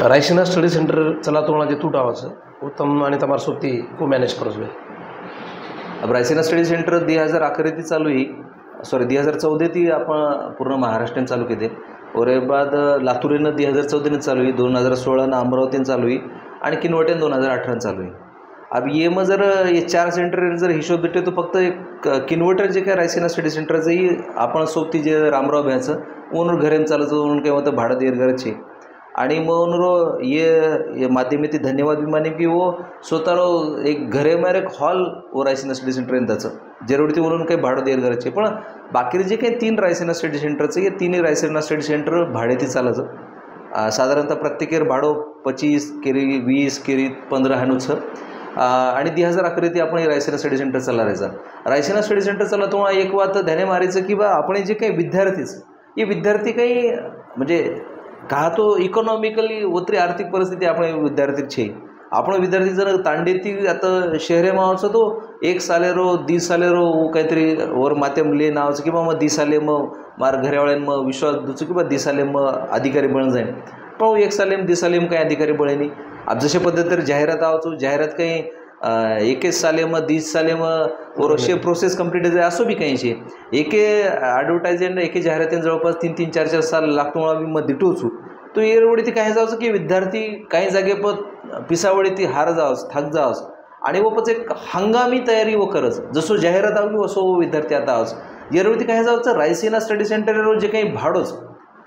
Raisina study centre चला तो तूट आवाज उत्तम आणि तमार सोती को मैनेज करो छे। अब रायसीना स्टडी सेंटर 2011 थी चालू ही सॉरी 2014 थी आपण पूर्ण महाराष्ट्र चालू केले और बाद लातूर 2014 चालू ही 2016 अमरावती चालू ही आणि किनवटे 2018 चालू ही। अब ये में जर ये 4 सेंटर जर हिशोब देते तो फक्त एक किनवटर जे काय रायसीना स्टडी सेंटरचं ही आपण सोबती जे रामराव भ्याचं ओनर घरेम चालतं म्हणून काय होतं भाडं देर घरचे आणि मग ये माध्यमेती धन्यवाद विमाने की वो स्वतःरो एक घरे में एक हॉल वो रायसीना स्टडी सेंटर त्याचं जरूर म्हणून काही भाडं देर घरचे पण बाकी जे काही 3 रायसीना स्टडी सेंटरचं हे 3 रायसीना स्टडी सेंटर भाडे ती चालायचं साधारणतः प्रत्येकेर भाडं 25 केरी 20 केरी 15 हानुचं आणि 2011 ती आपण रायसीना स्टडी सेंटर चालवायचा। रायसीना स्टडी सेंटर चालला तो एक बात ध्याने मारायचं की बा आपण जे काही विद्यार्थीच हे विद्यार्थी काही म्हणजे का तो इकॉनॉमिकली ओतरी आर्थिक परिस्थिती आपण विद्यार्थी छे आपण विद्यार्थी जर तांडेती आता शहरे मावचं तो 1 सालेरो 2 सालेरो काहीतरी वर माध्यम ले नावाचं किंवा मग 2 साले मग मार घरावाल्यां मग विश्वास दुचं किंवा 2 साले मग अधिकारी बन जाईन पण 1 साले 2 साले काही अधिकारी बनेनी। अब जसे पद्धत तर जाहिरात आवचो जाहिरात काही 21 साले मग 20 साले मग और असे प्रोसेस कंप्लीट जाए असो भी काही छे एक ॲडव्हर्टायझमेंट एक जाहिरातीन जवळपास 3-3 4-4 साल लागतो मग दिटोचू तो एरवडी ती काय जावचं की विद्यार्थी काही जागे पण पिसावडी ती हार जावस थक जावस आणि वो पच एक हंगामी तयारी वो करच जसो जाहिरात आवली असो विद्यार्थी आता आवस एरवडी काय जावचं रायसीना स्टडी सेंटर जे काही भाडोच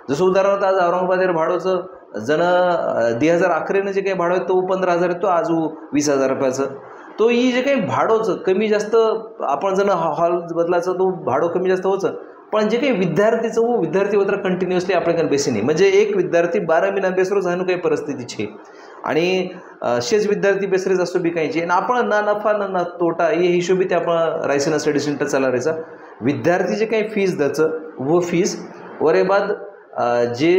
जसं उदाहरणार्थ आज औरंगाबादेर भाडोचं जण 2011 जे काही भाडं आहे तो 15,000 आहे तो आज 20,000 रुपयाचं तो ही जे काही भाडोचं कमी जास्त आपण जण हॉल बदलायचं तो भाडं कमी जास्त होचं पण जे काही विद्यार्थीचं वो विद्यार्थी वगैरे कंटिन्युअसली आपल्याकडे बेसी नाही म्हणजे एक विद्यार्थी 12 महिना बेसरो जाणू काही परिस्थिती छे आणि शेच विद्यार्थी बेसरेच असो बी काही आणि आपण ना नफा ना तोटा हे हिशोबी ते आपण रायसीना स्टडी सेंटर चालवायचा। विद्यार्थी जे काही फीस द्यायचं वो फीस वरे बाद जे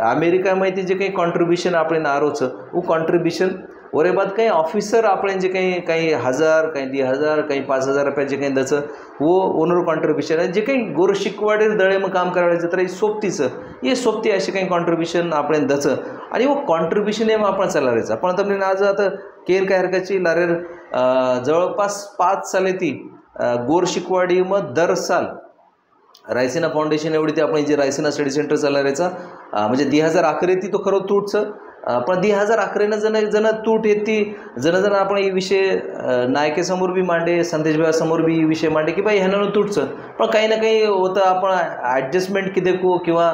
अमेरिका माहिती जे काही कॉन्ट्रीब्युशन आपण आरोचं वो कॉन्ट्रीब्युशन वरे बाद काही ऑफिसर आपण जे काही 1000 काही 2000 काही 5000 रुपये जे काही द्यायचं वो ओनर कॉन्ट्रीब्युशन आहे जे काही गोर शिकवाडे दळे मग काम करायचं तर सोबतीचं हे सोबती असे काही कॉन्ट्रीब्युशन आपण द्यायचं आणि वो कॉन्ट्रीब्युशन हे मग आपण चालवायचं पण तुम्ही आज आता केर काय हरकाची लारेर जवळपास 5 साले ती गोर शिकवाडी मग दर साल रायसीना फाउंडेशन एवढी ती आपण जे रायसीना स्टडी सेंटर चालवायचा म्हणजे 2011 ती तो खरं तूटचं पण 2011 जण तूट येते जण आपण हे विषय नायकेसमोर बी मांडे संदेशभाईसमोर बी विषय मांडे की बाई ह्यानं तूटचं पण काही ना काही होतं आपण ॲडजस्टमेंट किती को किंवा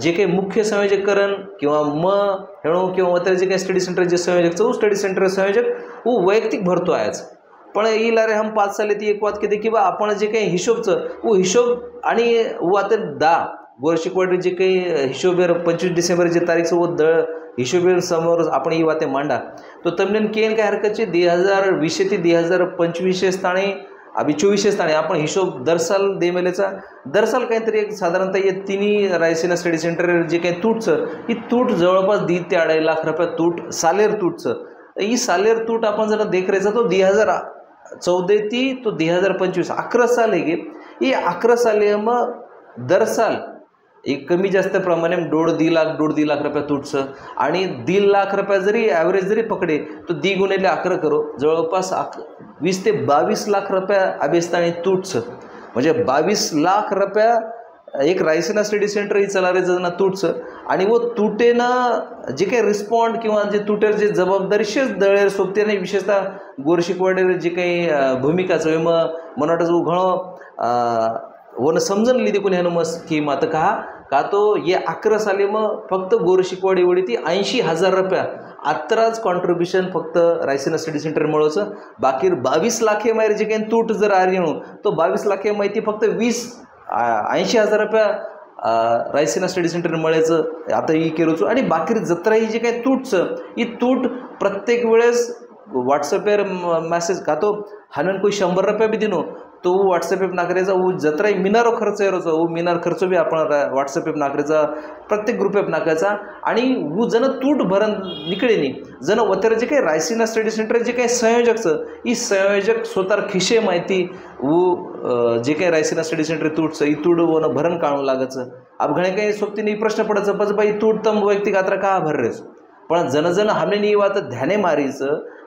जे काही मुख्य संयोजककरण किंवा मग हेणो किंवा वतर जे काही स्टडी सेंटर जे संयोजकचं वो स्टडी सेंटर संयोजक वो वैयक्तिक भरतो आहेच पण ही लारे हम 5 साले ती एक बात किती की बा आपण जे काही हिशोबचं वो हिशोब आणि वो आता गोरशिकवाडी जे काही हिशोबेर 25 डिसेंबरची तारीख वो दळ हिशोबेर समोर आपण ही वाते मांडा तो तमने केन काय हरकतचे 2020 ते 2025 स्थानी अभी 24 स्थानी आपण हिशोब दरसाल दे मेलेचा दरसाल काहीतरी एक साधारणतः ये 3 रायसीना स्टडी सेंटर जे काही तूटचं ही तूट जवळपास 2 ते 2.5 लाख रुपये तूट सालेर तूटचं ही सालेर तूट आपण जर देख राहायचा तो 2014 ती तो 2025 11 साल है ये 11 साल मग दर साल एक कमी जास्त प्रमाणे 1.5 लाख रुपये तुटचं आणि 1.5 लाख रुपये जरी ॲव्हरेज जरी पकडे तो 2 गुणिले 11 करो जवळपास 20 ते 22 लाख रुपये अभ्यासतानी तुटचं म्हणजे 22 लाख रुपये एक रायसीना स्टडी सेंटर ही चालवायचं ना तुटचं आणि वो तुटेनं जे काही रिस्पॉन्ड किंवा जे तुटेर जे जबाबदारीशीच दळेर सोबतीने विशेषतः गोरशिकवाडेर जे काही भूमिकाचं मग मला वाटतं उघड वन समजून लिहिते कोणी ह्यानं मग स्कीम आता का तो ये 11 साली मग फक्त गोरशिकवाडी एवढी ती 80,000 रुपया आत्ताच कॉन्ट्रीब्युशन फक्त रायसीना स्टडी सेंटर मिळवचं बाकी 22 लाखे माहीर जे काही तूट जर आली तो 22 लाखे माहिती फक्त 80,000 रुपया रायसीना स्टडी सेंटर मिळायचं आता ही केरोचं आणि बाकी जत्रा ही जे काही तूटचं ही तूट प्रत्येक वेळेस व्हॉट्सअपवर मेसेज का तो हानन कोई 100 रुपये बी दिनो तो व्हॉट्सअप नाकरेचा वो जत्रा मिनारो खर्च येरोचा वो मिनार खर्च बी आपण व्हॉट्सअप नाकरेचा प्रत्येक ग्रुप नाकायचा आणि वो जण तूट भरण निकळेनी जण वतर जे काही रायसीना स्टडी सेंटर जे काही संयोजकचं ही संयोजक स्वतः खिशे माहिती वो जे काही रायसीना स्टडी सेंटर तूटचं ही तूड वन भरण काढून लागायचं अब घणे काही सोबतीने प्रश्न पडायचं बस बाई तूट तम वैयक्तिक आत्रा का भर रेस पण जन जन हमने नहीं बात ध्याने मारीच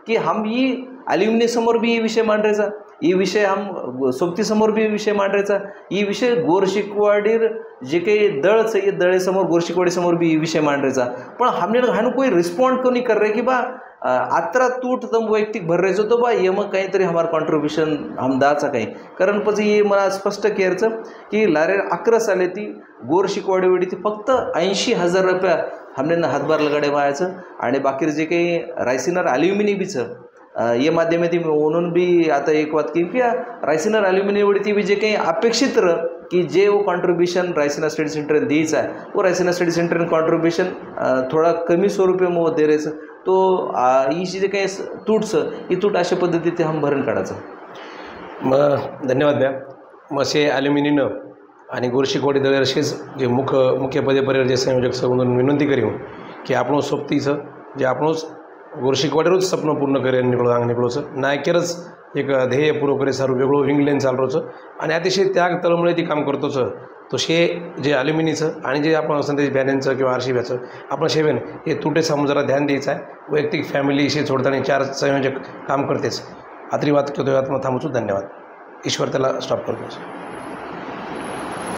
की हम ही अल्युमिनी समोर बी विषय मांडायचा, ही विषय हम सोबती समोर बी विषय मांडायचा, ही विषय गोरशिकवाडीर जे काही दळच ये दळे समोर गोरशिकवाडी समोर भी विषय मांडायचा। पण हमने हानु कोई रिस्पॉन्ड क्यों नहीं कर रहे कि बा आत्रा तूट तम वैयक्तिक भर रहे तो बा ये मग काहीतरी हमारा कॉन्ट्रीब्युशन हम दाचा काही कारण પછી ये मला स्पष्ट केरचं की लारे 11 साले ती गोरशिकवाडी वेळी ती फक्त 80,000 रुपया हमने हातभार लगाडे व्हायचं आणि बाकी जे काही रायसिनर अल्युमिनी बीचं ये माध्यमाती म्हणून भी आता एक बात की रायसिनर अल्युमिनी वेळी ती भी जे काही अपेक्षित कि जे वो कंट्रीब्यूशन रायसीना स्टडी सेंटर ने दी है वो रायसीना स्टडी सेंटर ने कंट्रीब्यूशन थोड़ा कमी स्वरूपे में वो दे रहे तो ही जे काही ही तूट अशा पद्धतीने हम भरण काढायचं। मग धन्यवाद द्या। मग से ॲल्युमिनियम आणि गोरशिकवाडी दळे असेच जे मुख्य पदे जे संयोजक म्हणून विनंती करू की आपण सोबतीचं जे आपण गोरशिकवाडीच स्वप्न पूर्ण करे निघलोचं नायकेरच एक ध्येय पूर्व करे सारू वेगळं विंगलेन चालरोचं आणि अतिशय त्याग तळमळे ती काम करतोच तो शे जे ॲल्युमिनीचं आणि जे आपण संदेश बॅनेंचं किंवा आरशिब्याचं आपण शेवेन हे तुटे समोर जरा ध्यान द्यायचं आहे। वैयक्तिक फॅमिलीशी सोडताना 4 संयोजक काम करतेच। आत्री बात करतोय थांबवतो। धन्यवाद। ईश्वर त्याला स्टॉप करतो।